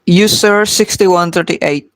User 6138.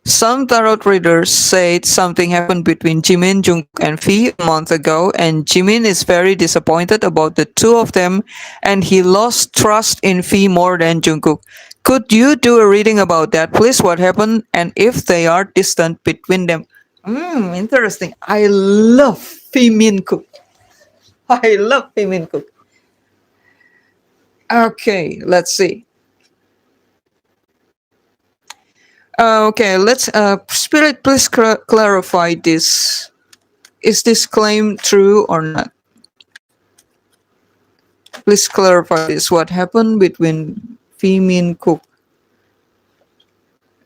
Some tarot readers said something happened between Jimin, Jungkook, and V a month ago, and Jimin is very disappointed about the two of them, and he lost trust in V more than Jungkook. Could you do a reading about that, please? What happened, and if they are distant between them? Interesting. I love V Min Kook. I love V Min Kook. Okay, let's see. Okay, let's Spirit, please clarify this. Is this claim true or not? Please clarify this. What happened between Min Cook,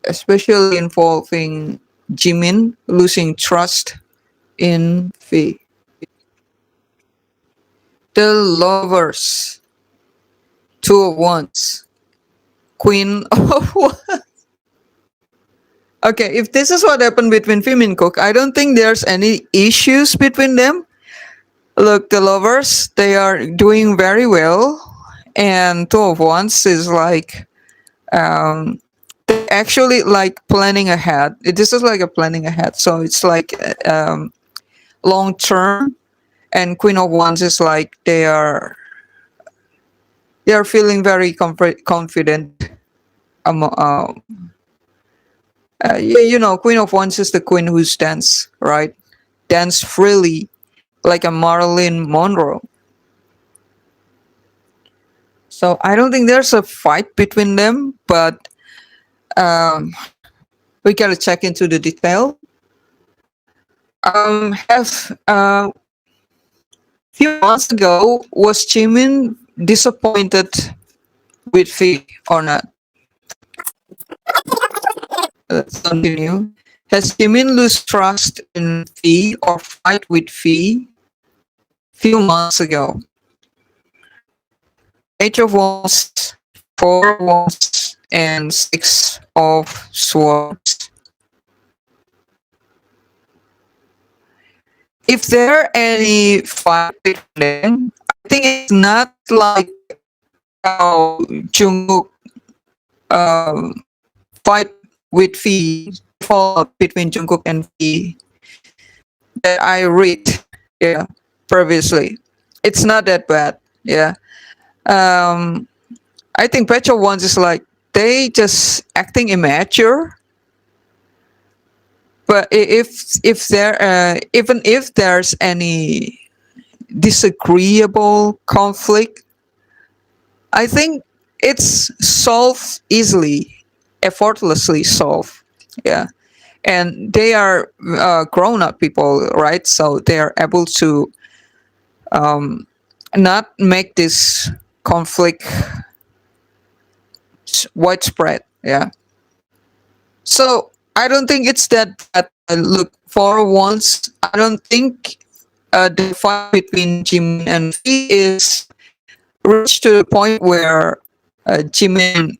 especially involving Jimin losing trust in V? The lovers, two of wands, queen of wands. Okay, if this is what happened between Min Cook, I don't think there's any issues between them. Look, the lovers, they are doing very well, and two of wands is like they actually like planning ahead. This is like a planning ahead, so it's like long term. And queen of wands is like they are feeling very confident. You know, queen of wands is the queen who stands, right? Dance freely, like a Marilyn Monroe. So I don't think there's a fight between them, but we gotta check into the detail. Have few months ago, was Jimin disappointed with V or not? Let's continue. Has Jimin lose trust in V or fight with V few months ago? Page of Wands, Four of Wands, and Six of Swords. If there are any fight between them, I think it's not like how Jungkook fight with V, fall between Jungkook and V that I read, yeah, previously. It's not that bad, yeah. I think Page of Wands is like they just acting immature. But if there even if there's any disagreeable conflict, I think it's solved easily, effortlessly solved. Yeah, and they are grown-up people, right? So they are able to not make this conflict widespread. Yeah. So I don't think it's that bad. Look, for once, I don't think the fight between Jimin and V is reached to the point where Jimin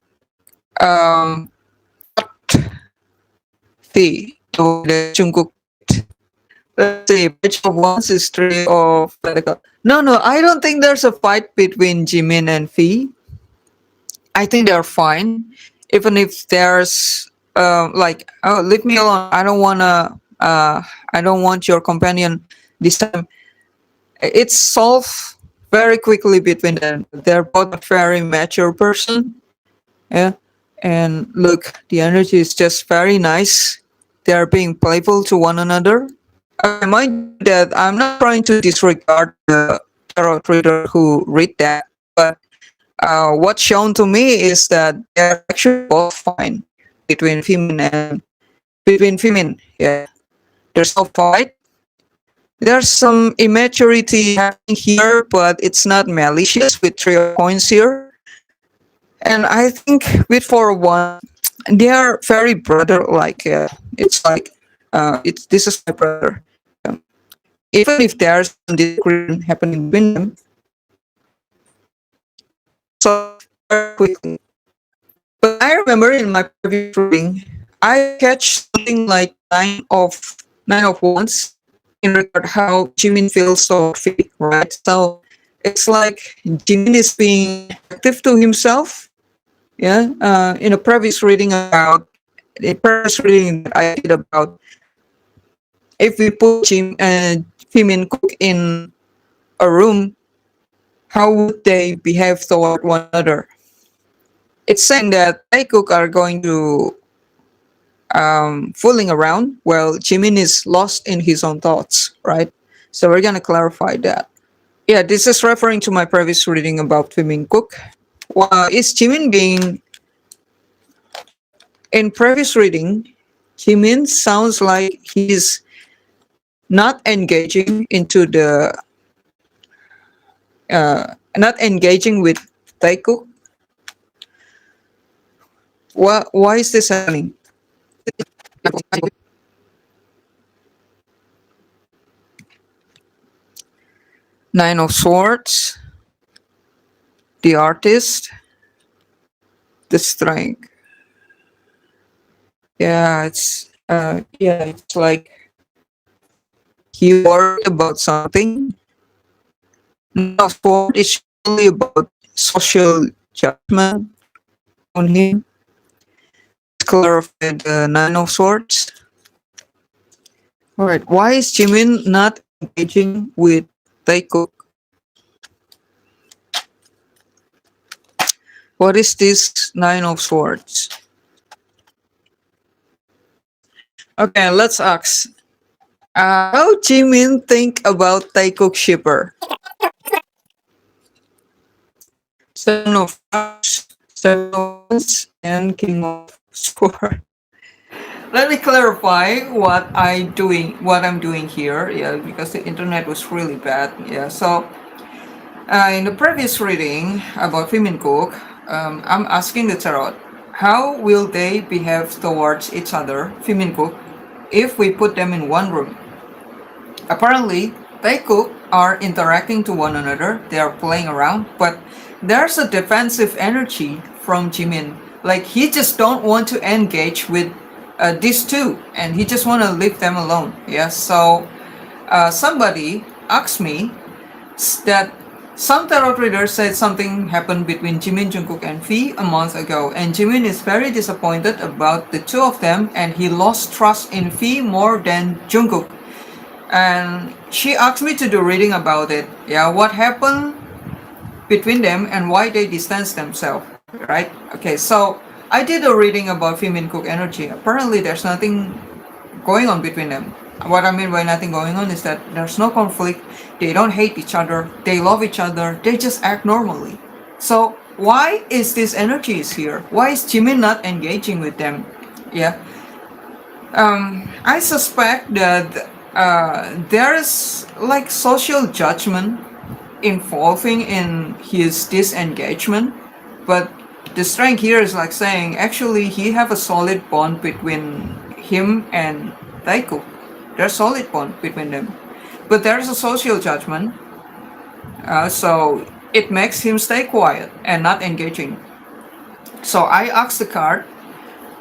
V the Jungkook. Let's see, Page of Wands is Three of Pentacles. No, I don't think there's a fight between Jimin and V. I think they're fine, even if there's like, oh, leave me alone. I don't want your companion this time. It's solved very quickly between them. They're both a very mature person. Yeah. And look, the energy is just very nice. They are being playful to one another. I mind that I'm not trying to disregard the tarot reader who read that, but what's shown to me is that they're actually both fine between female. Yeah, there's no fight. There's some immaturity happening here, but it's not malicious with Three of Coins here. And I think with Four of Wands, they are very brother-like. It's like this is my brother. Even if there's some disagreement happening between them, so very quickly. But I remember in my previous reading, I catch something like nine of wands in regard how Jimin feels so fit, right? So it's like Jimin is being active to himself, Yeah, in a previous reading about the previous reading that I did about if we put Jimin Cook in a room, how would they behave toward one another? It's saying that Taekook are going to fooling around while Jimin is lost in his own thoughts, right? So we're gonna clarify that. Yeah, this is referring to my previous reading about Jimin Cook. Is Jimin being in previous reading? Jimin sounds like he's not engaging into the not engaging with Taekook. Why is this happening? Nine of Swords, the artist, the strength. Yeah, it's like he worried about something. Nine of Swords is only about social judgment on him. Clarify the Nine of Swords. All right, why is Jimin not engaging with Taekook? What is this Nine of Swords? Okay, let's ask. How Jimin think about Taekook shipper? Seven of Cups, Seven of Wands, and King of Swords. Let me clarify what I'm doing here. Yeah, because the internet was really bad. Yeah, so in the previous reading about Jimin Cook, I'm asking the tarot, how will they behave towards each other, Jimin Cook, if we put them in one room? Apparently, Taekook are interacting to one another, they are playing around, but there's a defensive energy from Jimin. Like he just don't want to engage with these two, and he just want to leave them alone. Yeah, so somebody asked me that some tarot readers said something happened between Jimin, Jungkook, and V a month ago, and Jimin is very disappointed about the two of them, and he lost trust in V more than Jungkook. And she asked me to do reading about it. Yeah, what happened between them and why they distance themselves, right? Okay, so I did a reading about Jimin Cook energy. Apparently, there's nothing going on between them. What I mean by nothing going on is that there's no conflict. They don't hate each other. They love each other. They just act normally. So why is this energy is here? Why is Jimin not engaging with them? Yeah. I suspect that there is like social judgment involving in his disengagement, but the strength here is like saying actually he have a solid bond between him and Taekook. There's solid bond between them, but there's a social judgment, so it makes him stay quiet and not engaging. So I asked the card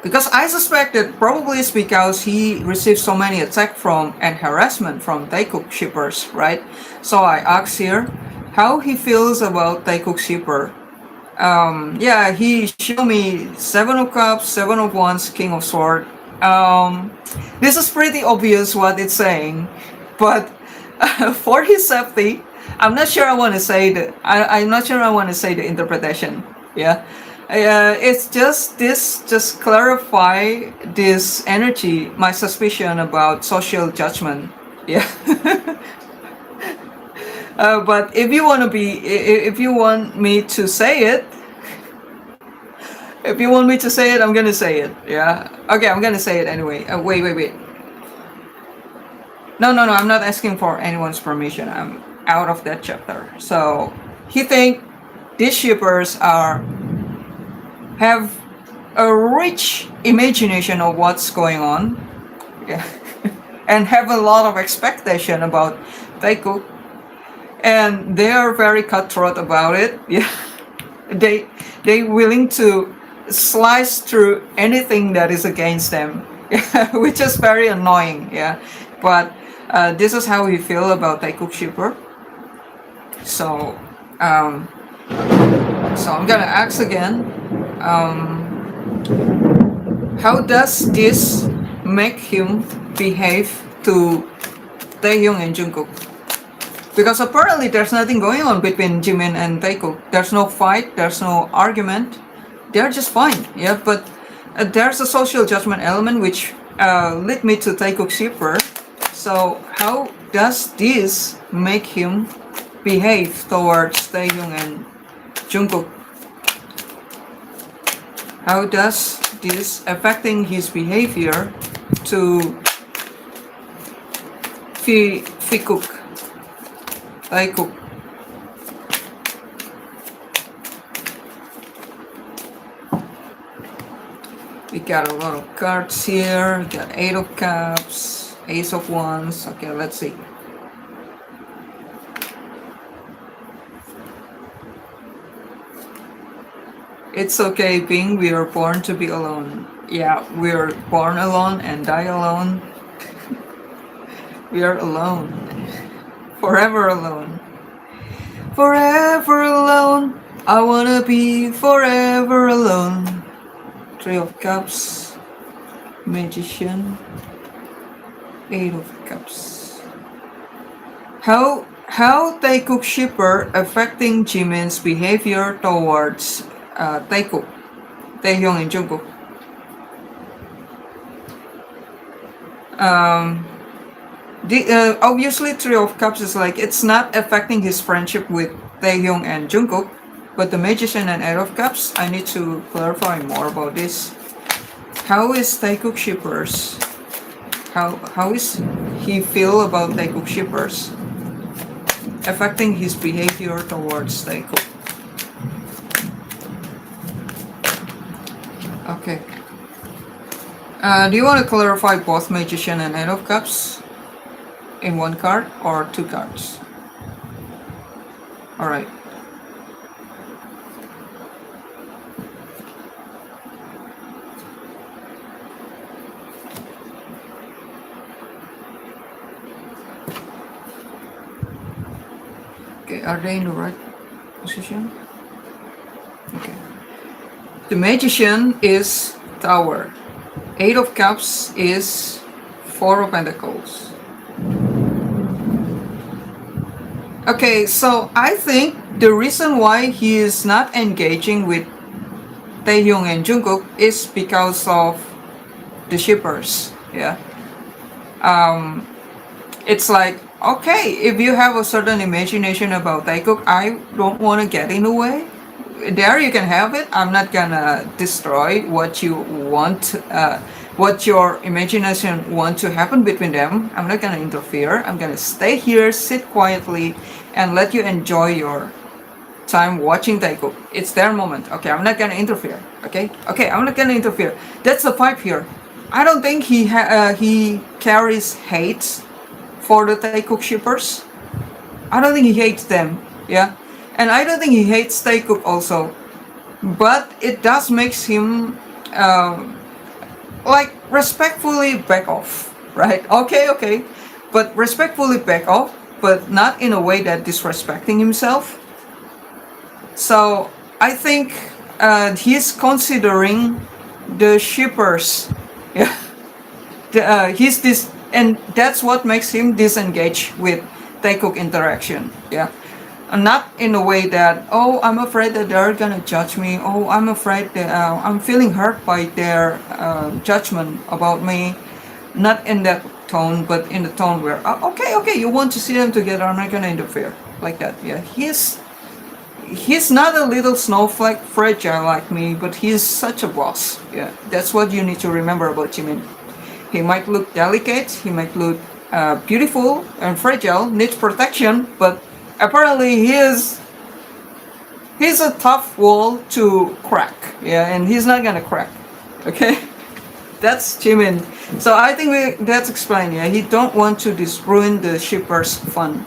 because I suspect that probably it's because he received so many attacks from and harassment from Taekook shippers, right? So I asked here how he feels about Taekook shipper. Yeah, he showed me Seven of Cups, Seven of Wands, King of Sword. This is pretty obvious what it's saying, but for his safety, I'm not sure I want to say I'm not sure I want to say the interpretation. Yeah, it's just this. Just clarify this energy. My suspicion about social judgment. Yeah. But if you want to if you want me to say it, if you want me to say it, I'm gonna say it. Yeah. Okay, I'm gonna say it anyway. Wait. No. I'm not asking for anyone's permission. I'm out of that chapter. So he think these shippers have a rich imagination of what's going on. Yeah. And have a lot of expectation about Taekook, and they are very cutthroat about it. Yeah, they willing to slice through anything that is against them, which is very annoying. Yeah, but this is how we feel about Taekook shipper. So, so I'm gonna ask again. How does this make him behave to Taehyung and Jungkook? Because apparently there's nothing going on between Jimin and Taekook. There's no fight, there's no argument. They're just fine, yeah. But there's a social judgment element which led me to Taekook shipper. So how does this make him behave towards Taehyung and Jungkook? How does this affecting his behavior to Taekook? We got a lot of cards here. We got 8 of Cups, Ace of Wands. Okay, let's see. It's okay, Ping. We are born to be alone. Yeah, we are born alone and die alone. We are alone. Forever alone. Forever alone. I wanna be forever alone. 3 of Cups. Magician. 8 of Cups. How Taekook shipper affecting Jimin's behavior towards Taekook, Taehyung and Jungkook. Obviously 3 of Cups is like it's not affecting his friendship with Taehyung and Jungkook, but the Magician and 8 of Cups, I need to clarify more about this. How is Taekook shippers? How is he feel about Taekook shippers affecting his behavior towards Taekook? Okay. Do you want to clarify both Magician and 8 of Cups in one card or 2 cards? Alright. Okay, are they in the right position? Okay. The Magician is Tower. 8 of Cups is 4 of Pentacles. Okay, so I think the reason why he is not engaging with Taehyung and Jungkook is because of the shippers. Yeah. It's like, okay, if you have a certain imagination about Taekook, I don't want to get in the way. There you can have it. I'm not gonna destroy what you want, what your imagination want to happen between them. I'm not gonna interfere. I'm gonna stay here, sit quietly, and let you enjoy your time watching Taekook. It's their moment. Okay, I'm not gonna interfere. Okay, I'm not gonna interfere. That's the vibe here. I don't think he carries hate for the Taekook shippers. I don't think he hates them. Yeah. And I don't think he hates Taekook also, but it does makes him like respectfully back off, right? Okay, but respectfully back off, but not in a way that disrespecting himself. So I think he's considering the shippers, yeah. He's this, and that's what makes him disengage with Taekook interaction, yeah. Not in a way that, oh, I'm afraid that they're gonna judge me. Oh, I'm afraid that I'm feeling hurt by their judgment about me. Not in that tone, but in the tone where, okay, you want to see them together, I'm not gonna interfere. Like that, yeah. He's not a little snowflake, fragile like me, but he's such a boss. Yeah, that's what you need to remember about Jimin. He might look delicate, he might look beautiful and fragile, needs protection, but apparently he's a tough wall to crack, yeah, and he's not gonna crack. Okay, that's Jimin. So I think that's explained. Yeah, he don't want to ruin the shippers' fun.